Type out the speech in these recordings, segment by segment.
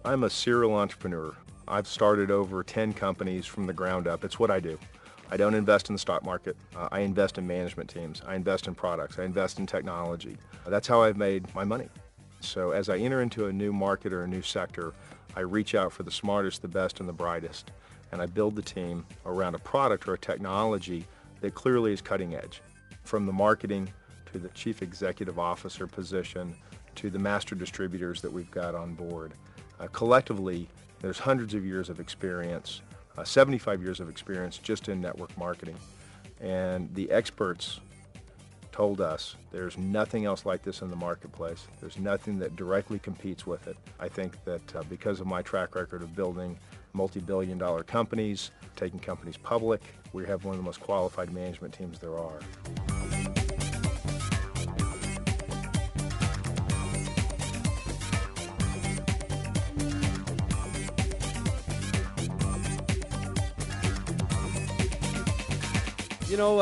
I'm a serial entrepreneur. I've started over 10 companies from the ground up. It's what I do. I don't invest in the stock market. I invest in management teams. I invest in products. I invest in technology. That's how I've made my money. So as I enter into a new market or a new sector, I reach out for the smartest, the best, and the brightest. And I build the team around a product or a technology that clearly is cutting edge. From the marketing to the chief executive officer position to the master distributors that we've got on board. Collectively, there's hundreds of years of experience, 75 years of experience just in network marketing. And the experts told us there's nothing else like this in the marketplace. There's nothing that directly competes with it. I think that because of my track record of building multi-billion-dollar companies, taking companies public, we have one of the most qualified management teams there are. You know,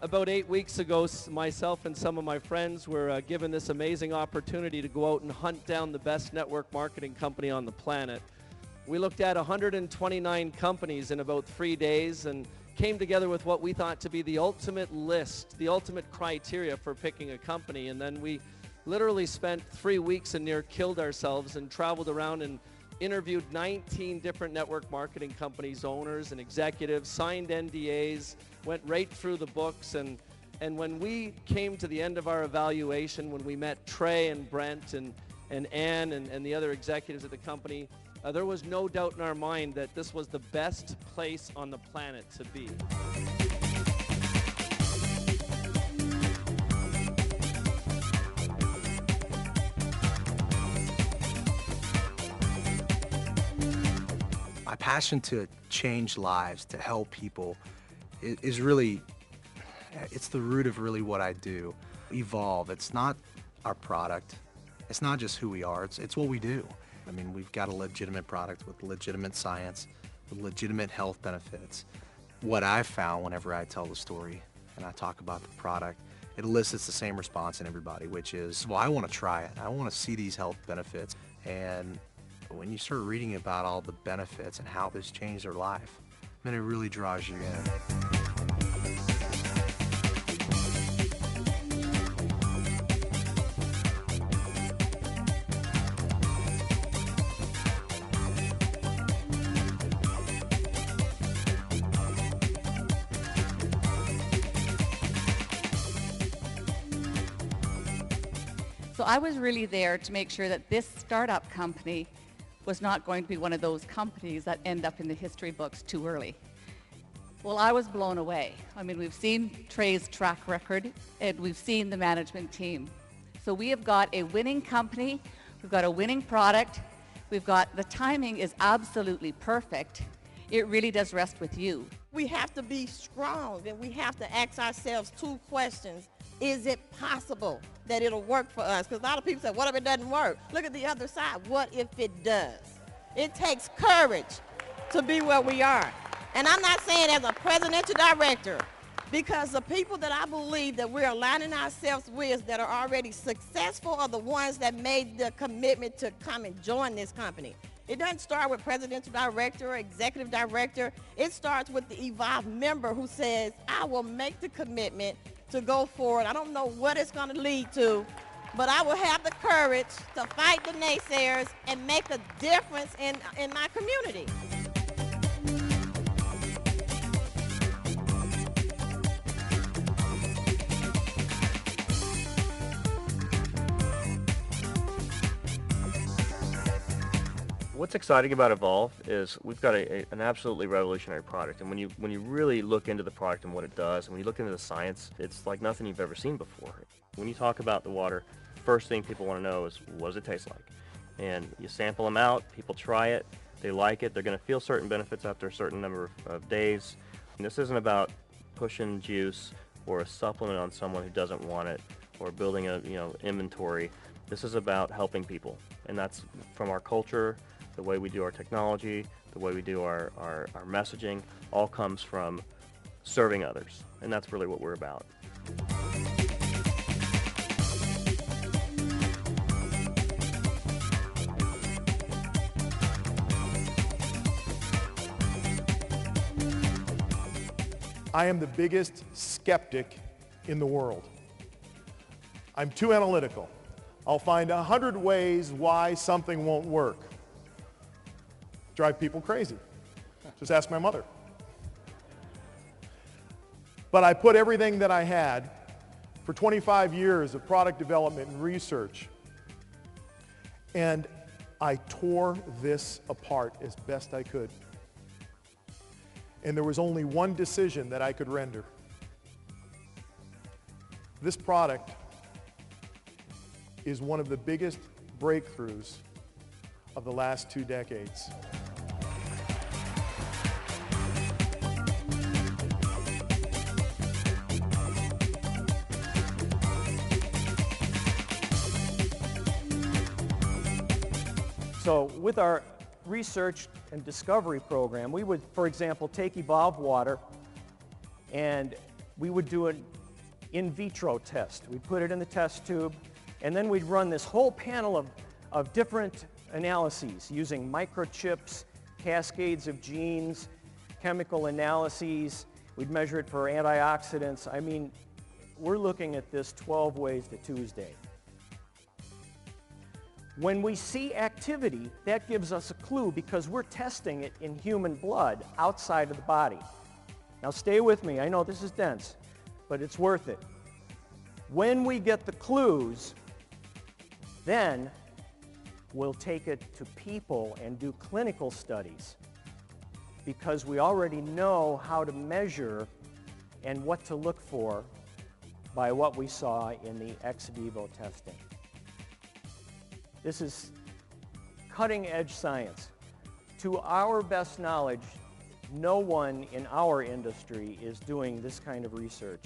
about 8 weeks ago, myself and some of my friends were given this amazing opportunity to go out and hunt down the best network marketing company on the planet. We looked at 129 companies in about 3 days and came together with what we thought to be the ultimate list, the ultimate criteria for picking a company. And then we literally spent 3 weeks and near killed ourselves and traveled around and interviewed 19 different network marketing companies, owners and executives, signed NDAs, went right through the books, and when we came to the end of our evaluation, when we met Trey and Brent and Ann and the other executives at the company, there was no doubt in our mind that this was the best place on the planet to be. My passion to change lives, to help people, is really, it's the root of really what I do. Evolv, it's not our product, it's not just who we are, it's what we do. I mean, we've got a legitimate product with legitimate science, with legitimate health benefits. What I've found whenever I tell the story and I talk about the product, it elicits the same response in everybody, which is, well, I want to try it. I want to see these health benefits. And when you start reading about all the benefits and how this changed their life, then it really draws you in. So I was really there to make sure that this startup company was not going to be one of those companies that end up in the history books too early. Well, I was blown away. I mean, we've seen Trey's track record and we've seen the management team. So we have got a winning company, we've got a winning product, we've got, the timing is absolutely perfect. It really does rest with you. We have to be strong and we have to ask ourselves two questions. Is it possible that it'll work for us? Because a lot of people say, what if it doesn't work? Look at the other side. What if it does? It takes courage to be where we are. And I'm not saying as a presidential director, because the people that I believe that we're aligning ourselves with that are already successful are the ones that made the commitment to come and join this company. It doesn't start with presidential director or executive director. It starts with the Evolv member who says, I will make the commitment to go forward. I don't know what it's going to lead to, but I will have the courage to fight the naysayers and make a difference in my community. What's exciting about Evolv is we've got an absolutely revolutionary product, and when you really look into the product and what it does, and when you look into the science, it's like nothing you've ever seen before. When you talk about the water, first thing people want to know is, what does it taste like? And you sample them out, people try it, they like it, they're going to feel certain benefits after a certain number of days. And this isn't about pushing juice or a supplement on someone who doesn't want it, or building a inventory. This is about helping people, and that's from our culture. The way we do our technology, the way we do our messaging, all comes from serving others, and that's really what we're about. I am the biggest skeptic in the world. I'm too analytical. I'll find 100 ways why something won't work. Drive people crazy. Just ask my mother. But I put everything that I had for 25 years of product development and research, and I tore this apart as best I could. And there was only one decision that I could render. This product is one of the biggest breakthroughs of the last 2 decades. So with our research and discovery program, we would, for example, take Evolv water and we would do an in vitro test. We'd put it in the test tube and then we'd run this whole panel of different analyses using microchips, cascades of genes, chemical analyses. We'd measure it for antioxidants. I mean, we're looking at this 12 ways to Tuesday. When we see activity, that gives us a clue because we're testing it in human blood outside of the body. Now stay with me, I know this is dense, but it's worth it. When we get the clues, then we'll take it to people and do clinical studies because we already know how to measure and what to look for by what we saw in the ex vivo testing. This is cutting-edge science. To our best knowledge, no one in our industry is doing this kind of research.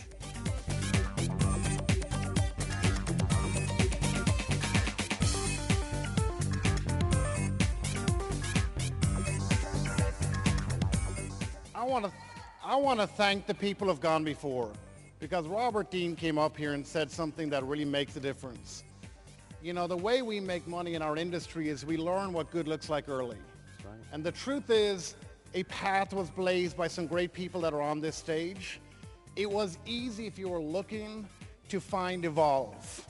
I want to thank the people who've gone before, because Robert Dean came up here and said something that really makes a difference. You know, the way we make money in our industry is we learn what good looks like early. That's right. And the truth is, a path was blazed by some great people that are on this stage. It was easy if you were looking to find Evolv.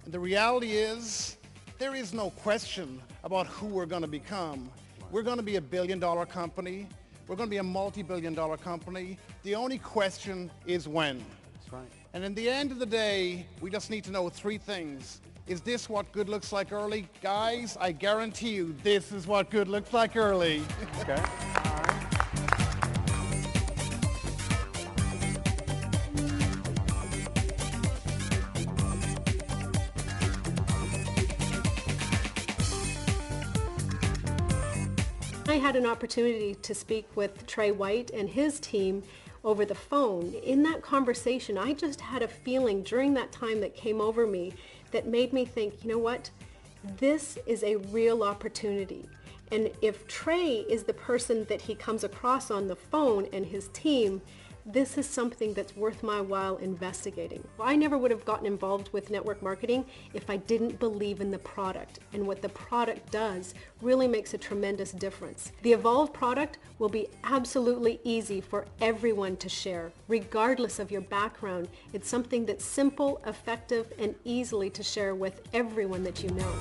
And the reality is, there is no question about who we're going to become. We're going to be a billion-dollar company. We're going to be a multi-billion-dollar company. The only question is when. That's right. And in the end of the day, we just need to know 3 things. Is this what good looks like early? Guys, I guarantee you this is what good looks like early. Okay. All right. I had an opportunity to speak with Trey White and his team over the phone. In that conversation, I just had a feeling during that time that came over me that made me think, you know what, this is a real opportunity. And if Trey is the person that he comes across on the phone and his team, this is something that's worth my while investigating. I never would have gotten involved with network marketing if I didn't believe in the product, and what the product does really makes a tremendous difference. The Evolv product will be absolutely easy for everyone to share, regardless of your background. It's something that's simple, effective, and easily to share with everyone that you know.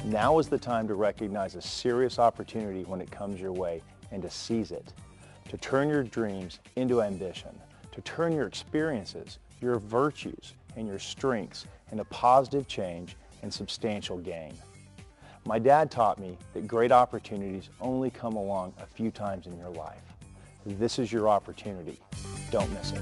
Now is the time to recognize a serious opportunity when it comes your way and to seize it. To turn your dreams into ambition. To turn your experiences, your virtues, and your strengths into positive change and substantial gain. My dad taught me that great opportunities only come along a few times in your life. This is your opportunity. Don't miss it.